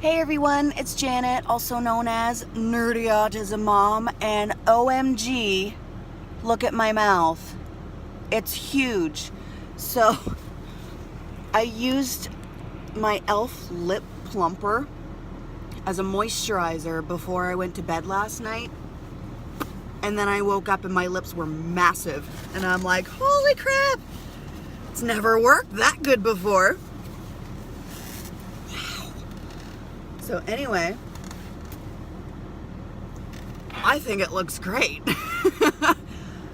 Hey everyone, it's Janet, also known as Nerdy Autism Mom, and OMG, look at my mouth. It's huge. So, I used my e.l.f. lip plumper as a moisturizer before I went to bed last night. And then I woke up and my lips were massive. And I'm like, holy crap! It's never worked that good before. So anyway, I think it looks great.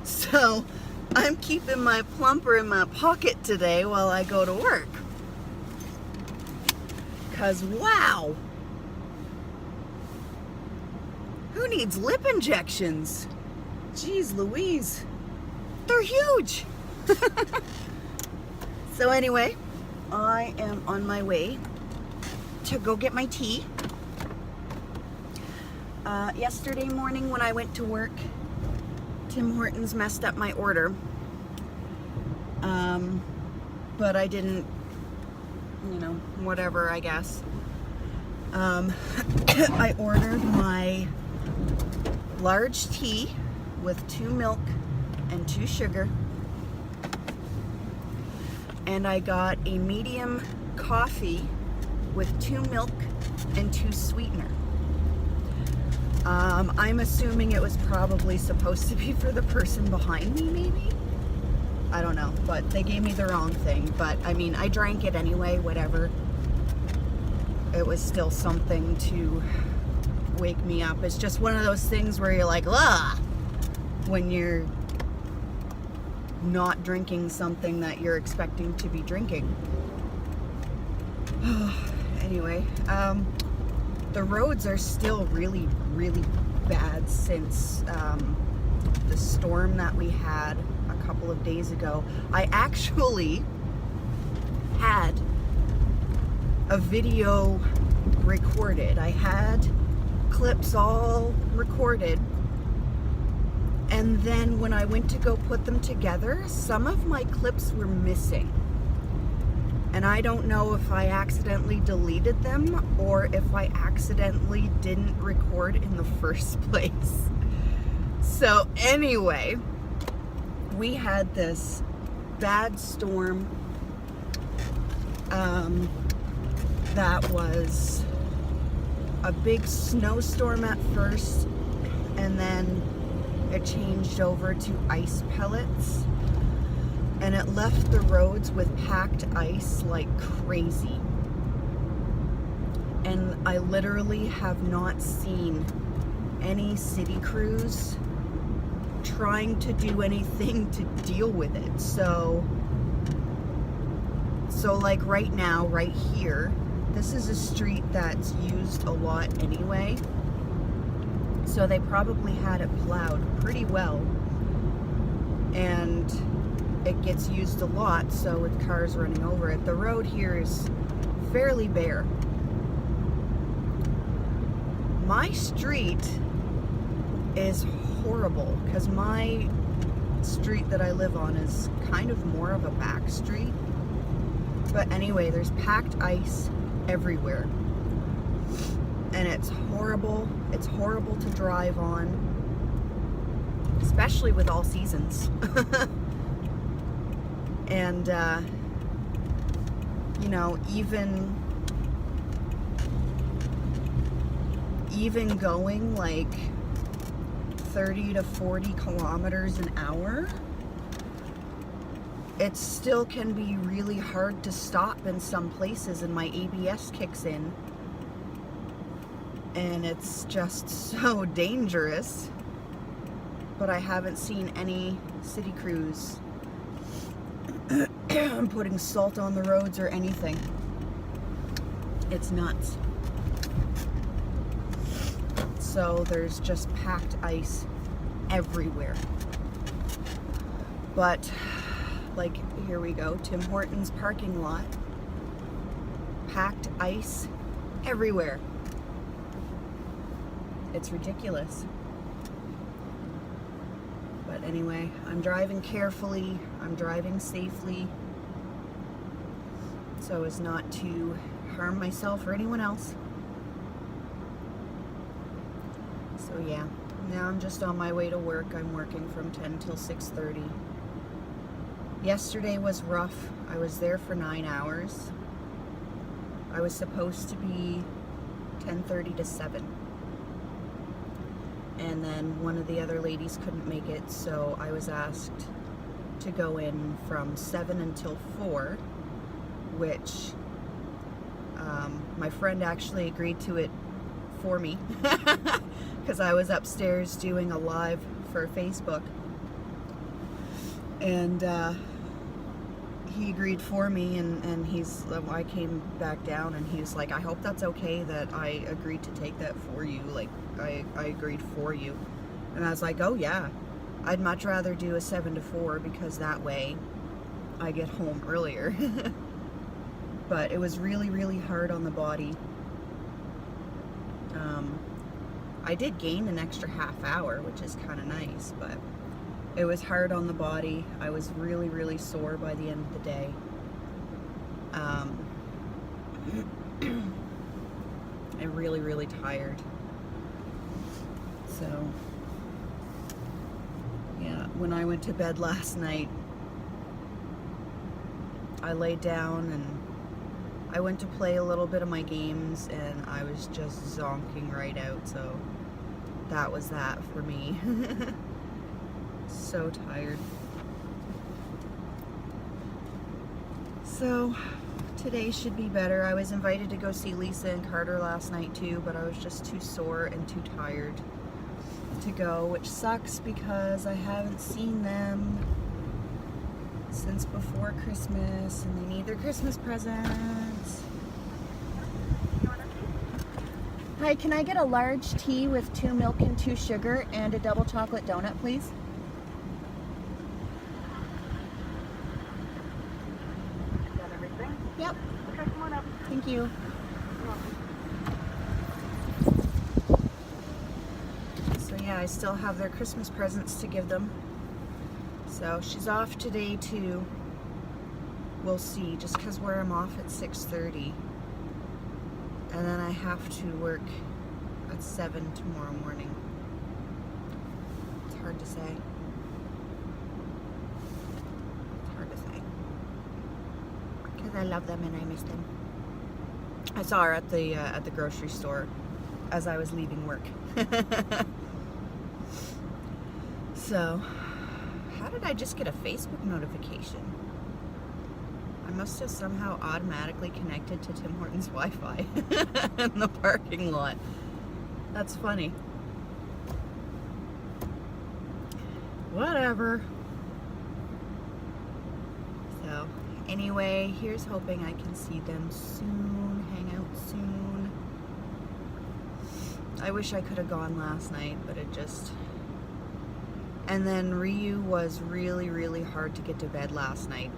So I'm keeping my plumper in my pocket today while I go to work. Cause wow, who needs lip injections? Jeez Louise, they're huge. So anyway, I am on my way to go get my tea. Yesterday morning when I went to work, Tim Hortons messed up my order. But I didn't, whatever, I guess. I ordered my large tea with 2 milk and 2 sugar. And I got a medium coffee with 2 milk and 2 sweetener. I'm assuming it was probably supposed to be for the person behind me, maybe? I don't know, but they gave me the wrong thing. But I mean, I drank it anyway, whatever. It was still something to wake me up. It's just one of those things where you're like, ah, when you're not drinking something that you're expecting to be drinking. Anyway, the roads are still really, really bad since the storm that we had a couple of days ago. I actually had a video recorded. I had clips all recorded, and then when I went to go put them together, some of my clips were missing. And I don't know if I accidentally deleted them or if I accidentally didn't record in the first place. So anyway, we had this bad storm that was a big snowstorm at first, and then it changed over to ice pellets. And it left the roads with packed ice like crazy. And I literally have not seen any city crews trying to do anything to deal with it. So like right now, right here, this is a street that's used a lot anyway. So they probably had it plowed pretty well. And it gets used a lot, so with cars running over it. The road here is fairly bare. My street is horrible because my street that I live on is kind of more of a back street. But anyway, there's packed ice everywhere. And it's horrible. It's horrible to drive on, especially with all seasons. And, even going like 30 to 40 kilometers an hour, it still can be really hard to stop in some places, and my ABS kicks in. And it's just so dangerous. But I haven't seen any city crews putting salt on the roads or anything. It's nuts. So there's just packed ice everywhere. But like, here we go, Tim Hortons parking lot, packed ice everywhere. It's ridiculous. But anyway, I'm driving carefully, I'm driving safely, so as not to harm myself or anyone else. So yeah, now I'm just on my way to work. I'm working from 10 till 6:30. Yesterday was rough. I was there for 9 hours. I was supposed to be 10:30 to 7. And then one of the other ladies couldn't make it, so I was asked to go in from 7 until 4, which my friend actually agreed to it for me because I was upstairs doing a live for Facebook, and he agreed for me, and I came back down and he was like, I hope that's okay that I agreed to take that for you, like I agreed for you. And I was like, oh yeah, I'd much rather do a 7 to 4 because that way I get home earlier. But it was really, really hard on the body. I did gain an extra half hour, which is kind of nice, but it was hard on the body. I was really, really sore by the end of the day. I'm really, really tired. So, yeah, when I went to bed last night, I laid down and I went to play a little bit of my games and I was just zonking right out, so that was that for me. So tired. So today should be better. I was invited to go see Lisa and Carter last night too, but I was just too sore and too tired to go, which sucks because I haven't seen them since before Christmas and they need their Christmas presents. Hi, can I get a large tea with 2 milk and 2 sugar and a double chocolate donut, please? Got everything? Yep. Okay, come on up. Thank you. So yeah, I still have their Christmas presents to give them. So she's off today too. We'll see, just because where I'm off at 6:30. And then I have to work at 7 tomorrow morning. It's hard to say. It's hard to say. Because I love them and I miss them. I saw her at the grocery store as I was leaving work. So, how did I just get a Facebook notification? I must have somehow automatically connected to Tim Hortons Wi-Fi in the parking lot. That's funny. Whatever. So, anyway, here's hoping I can see them soon, hang out soon. I wish I could have gone last night, but it just... And then Ryu was really, really hard to get to bed last night.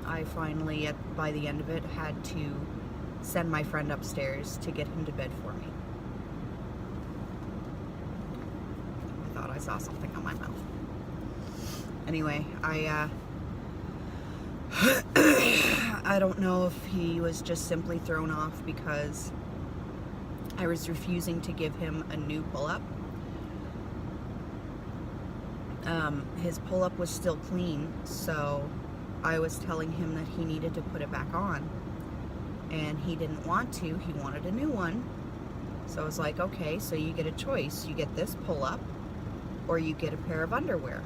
I finally, by the end of it, had to send my friend upstairs to get him to bed for me. I thought I saw something on my mouth. Anyway, I don't know if he was just simply thrown off because I was refusing to give him a new pull-up. His pull-up was still clean, so I was telling him that he needed to put it back on, and he didn't want to. He wanted a new one. So I was like, okay, so you get a choice. You get this pull-up or you get a pair of underwear.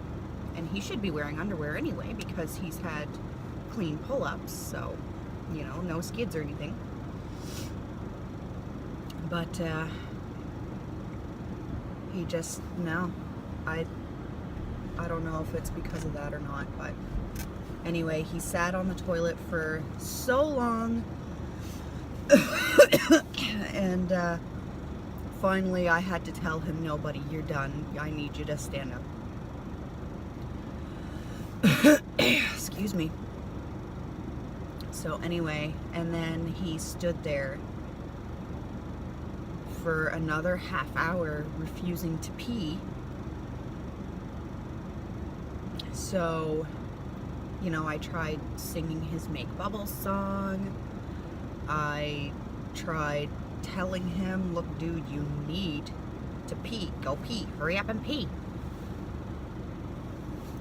And he should be wearing underwear anyway because he's had clean pull-ups, so, you know, no skids or anything. But he just, no. I don't know if it's because of that or not, but anyway, he sat on the toilet for so long, and finally I had to tell him, no, buddy, you're done. I need you to stand up. Excuse me. So anyway, and then he stood there for another half hour refusing to pee. So, you know, I tried singing his Make Bubbles song. I tried telling him, look, dude, you need to pee. Go pee. Hurry up and pee.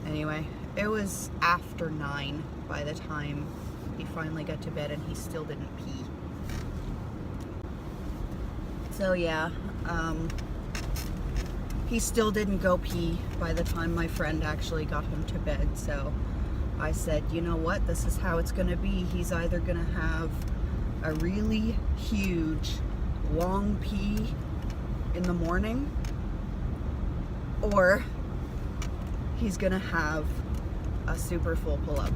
Anyway, it was after 9 by the time he finally got to bed, and he still didn't pee. So yeah, he still didn't go pee by the time my friend actually got him to bed. So I said, you know what, this is how it's gonna be. He's either gonna have a really huge long pee in the morning, or he's gonna have a super full pull-up.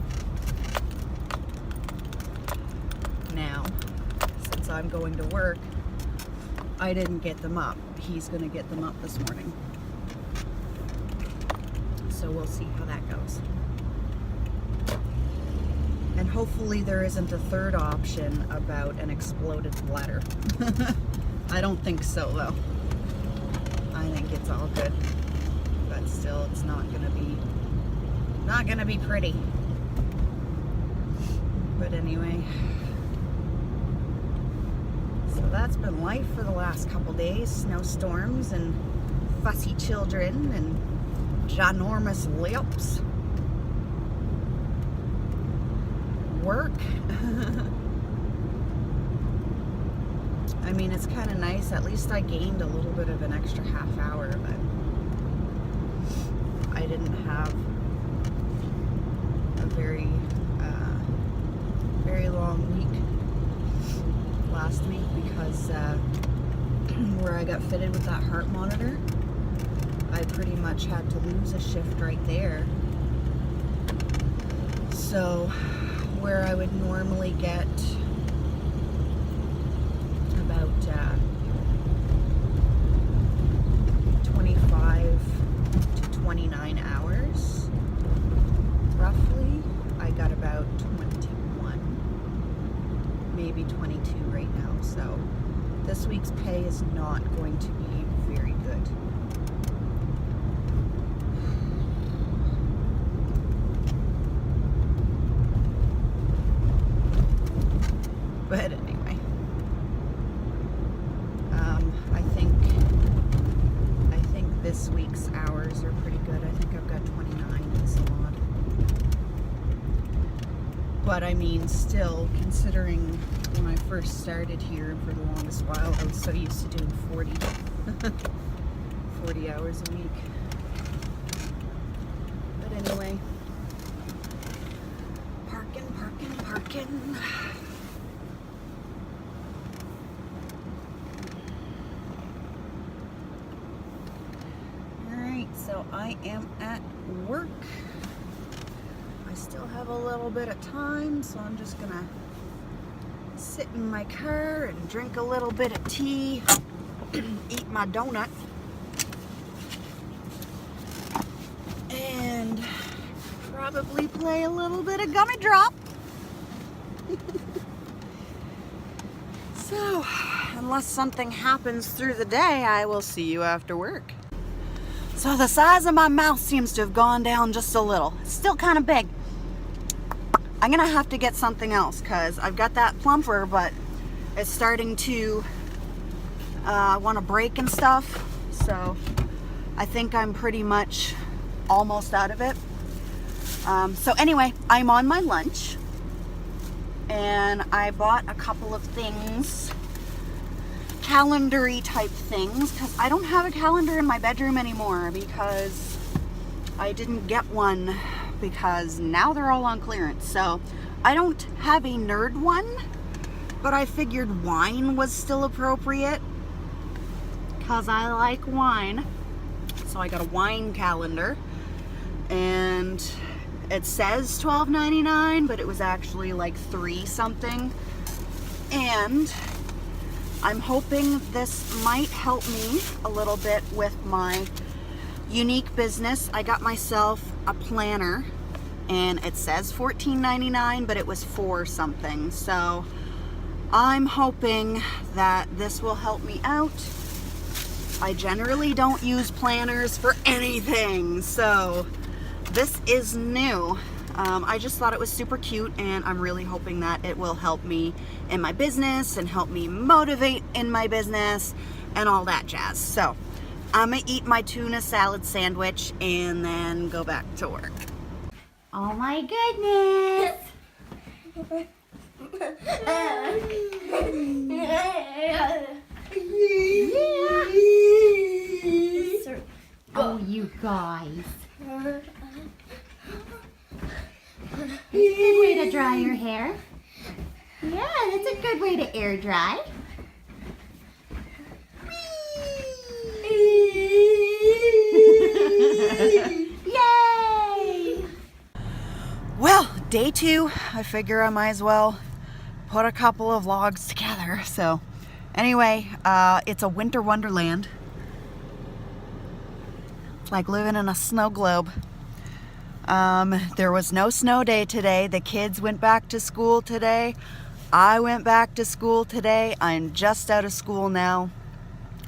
Now, since I'm going to work, I didn't get them up. He's gonna get them up this morning. So we'll see how that goes. And hopefully there isn't a third option about an exploded bladder. I don't think so though. I think it's all good. But still, it's not gonna be pretty. But anyway, so that's been life for the last couple days. Snowstorms and fussy children and ginormous lips. Work. I mean, it's kind of nice. At least I gained a little bit of an extra half hour, but I didn't have a very long week last week because where I got fitted with that heart monitor, I pretty much had to lose a shift right there. So where I would normally get about 25 to 29 hours roughly, I got about 21, maybe 22 right now. So this week's pay is not going to be very good. But anyway, I think this week's hours are pretty good. I think I've got 29 in the salon. But I mean, still, considering when I first started here, for the longest while, I was so used to doing 40 hours a week. But anyway, parking. So I am at work. I still have a little bit of time, so I'm just gonna sit in my car and drink a little bit of tea, eat my donut, and probably play a little bit of Gummy Drop. So, unless something happens through the day, I will see you after work. So the size of my mouth seems to have gone down just a little. It's still kind of big. I'm gonna have to get something else because I've got that plumper, but it's starting to want to break and stuff. So I think I'm pretty much almost out of it. So anyway, I'm on my lunch and I bought a couple of things, calendar-y type things, because I don't have a calendar in my bedroom anymore because I didn't get one because now they're all on clearance. So I don't have a nerd one, but I figured wine was still appropriate because I like wine. So I got a wine calendar and it says $12.99, but it was actually like $3 something. And I'm hoping this might help me a little bit with my unique business. I got myself a planner and it says $14.99, but it was $4 something. So I'm hoping that this will help me out. I generally don't use planners for anything, so this is new. I just thought it was super cute, and I'm really hoping that it will help me in my business and help me motivate in my business and all that jazz. So I'm gonna eat my tuna salad sandwich and then go back to work. Oh my goodness! Oh, you guys. That's a good way to dry your hair. Yeah, that's a good way to air dry. Yay! Well, day 2, I figure I might as well put a couple of logs together. So anyway, it's a winter wonderland. It's like living in a snow globe. There was no snow day today. The kids went back to school today. I went back to school today. I'm just out of school now.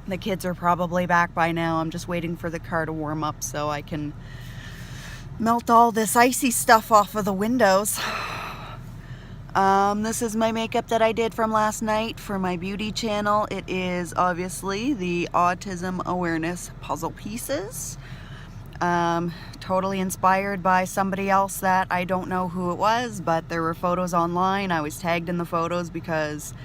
The kids are probably back by now. I'm just waiting for the car to warm up so I can melt all this icy stuff off of the windows. This is my makeup that I did from last night for my beauty channel. It is obviously the Autism Awareness Puzzle Pieces. Totally inspired by somebody else that I don't know who it was, but there were photos online. I was tagged in the photos because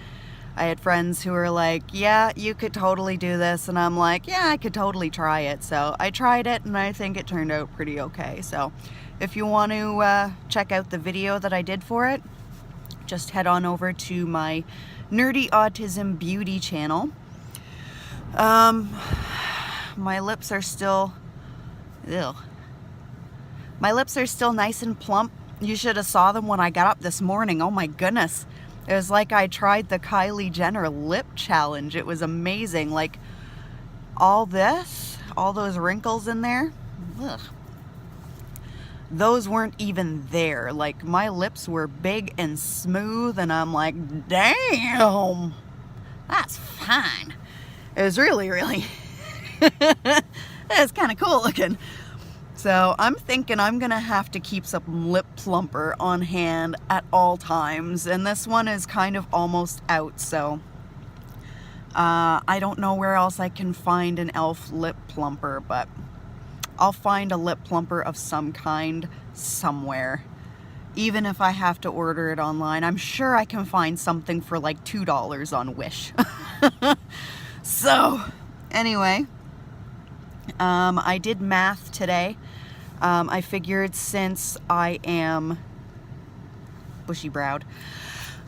I had friends who were like, yeah, you could totally do this. And I'm like, yeah, I could totally try it. So I tried it and I think it turned out pretty okay. So if you want to check out the video that I did for it, just head on over to my Nerdy Autism Beauty channel. My lips are still, my lips are still nice and plump. You should have saw them when I got up this morning. Oh my goodness. It was like I tried the Kylie Jenner lip challenge. It was amazing. Like all this, all those wrinkles in there, ugh. Those weren't even there. Like my lips were big and smooth and I'm like, damn, that's fine. It was really, it was kind of cool looking. So I'm thinking I'm gonna have to keep some lip plumper on hand at all times, and this one is kind of almost out, so I don't know where else I can find an e.l.f. lip plumper, but I'll find a lip plumper of some kind somewhere. Even if I have to order it online, I'm sure I can find something for like $2 on Wish. So anyway, I did math today. I figured since I am bushy-browed,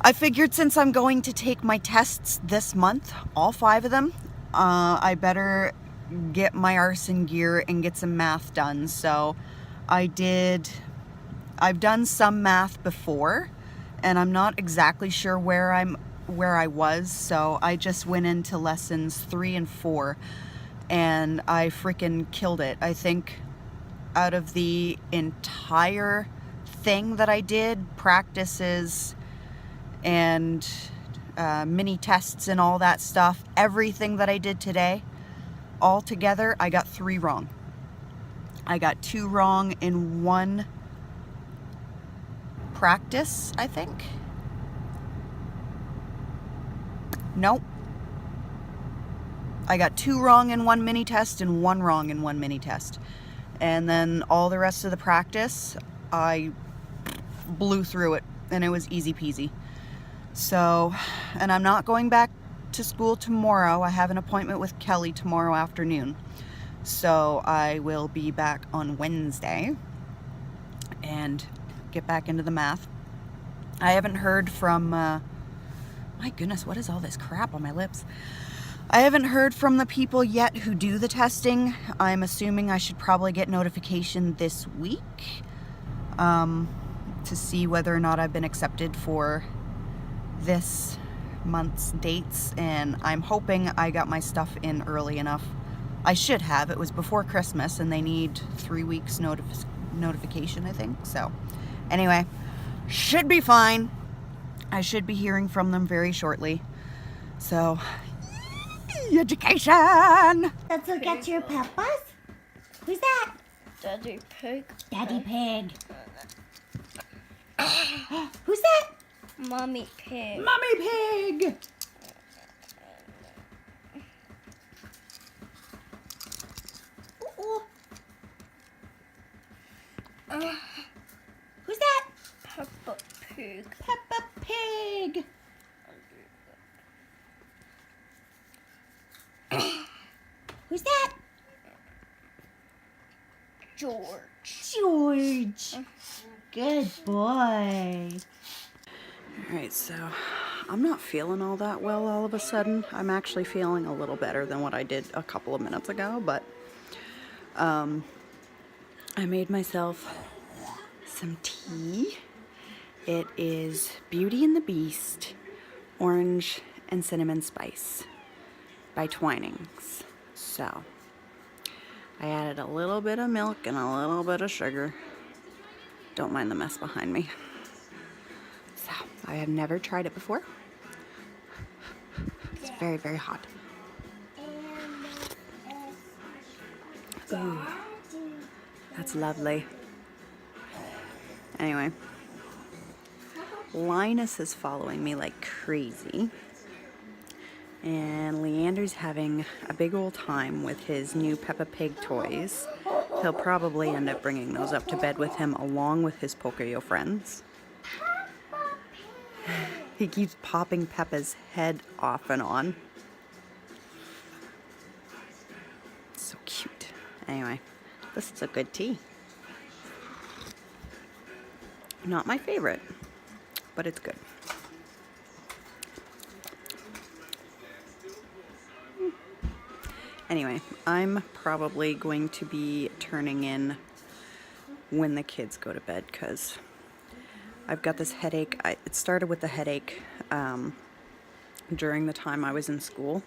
I figured since I'm going to take my tests this month, all 5 of them, I better get my arse in gear and get some math done. So I've done some math before, and I'm not exactly sure where I was, so I just went into lessons 3 and 4. And I freaking killed it. I think out of the entire thing that I did, practices and mini tests and all that stuff, everything that I did today, all together, I got 3 wrong. I got 2 wrong in one practice, I think. Nope. I got 2 wrong in one mini test and 1 wrong in one mini test. And then all the rest of the practice, I blew through it and it was easy peasy. So, and I'm not going back to school tomorrow. I have an appointment with Kelly tomorrow afternoon. So I will be back on Wednesday and get back into the math. I haven't heard from, my goodness, what is all this crap on my lips? I haven't heard from the people yet who do the testing. I'm assuming I should probably get notification this week to see whether or not I've been accepted for this month's dates, and I'm hoping I got my stuff in early enough. I should have. It was before Christmas and they need 3 weeks notification, I think. So anyway, should be fine. I should be hearing from them very shortly. So education! Let's look at your papas. Who's that? Daddy Pig. Daddy Pig. Who's that? Mommy Pig. Mommy Pig! Uh-oh. Who's that? Peppa Pig. Peppa Pig. Who's that? George. George. Good boy. Alright, so I'm not feeling all that well all of a sudden. I'm actually feeling a little better than what I did a couple of minutes ago, but I made myself some tea. It is Beauty and the Beast Orange and Cinnamon Spice by Twinings. So I added a little bit of milk and a little bit of sugar. Don't mind the mess behind me. So I have never tried it before. It's very, very hot. Ooh, that's lovely. Anyway, Linus is following me like crazy. And Leander's having a big old time with his new Peppa Pig toys. He'll probably end up bringing those up to bed with him along with his Pocoyo friends. He keeps popping Peppa's head off and on. So cute. Anyway, this is a good tea. Not my favorite, but it's good. Anyway, I'm probably going to be turning in when the kids go to bed because I've got this headache. It started with the headache during the time I was in school.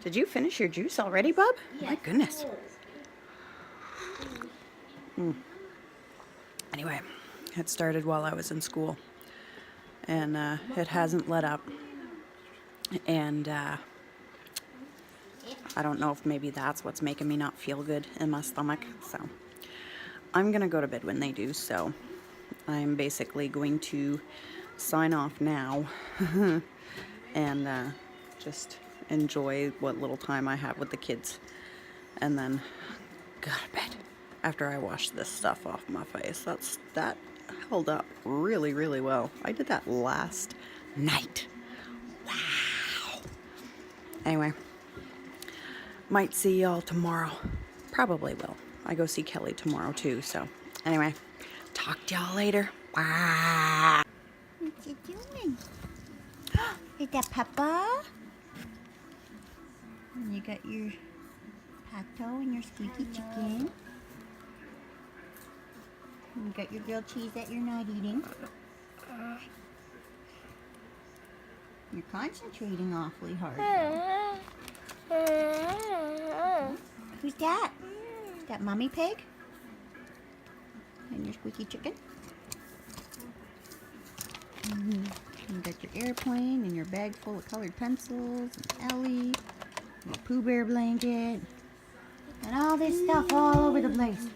Did you finish your juice already, Bub? My goodness. Anyway, it started while I was in school and it hasn't let up. And I don't know if maybe that's what's making me not feel good in my stomach. So I'm gonna go to bed when they do. So I'm basically going to sign off now and just enjoy what little time I have with the kids and then go to bed after I wash this stuff off my face. That held up really, really well. I did that last night. Wow. Anyway. Might see y'all tomorrow. Probably will. I go see Kelly tomorrow too, so anyway, talk to y'all later. Bye. What you doing? Is that Peppa? And you got your Pato and your squeaky chicken. And you got your grilled cheese that you're not eating. You're concentrating awfully hard. Who's that? Is that Mommy Pig? And your squeaky chicken? You got your airplane and your bag full of colored pencils and Ellie, your Pooh Bear blanket, and all this stuff all over the place.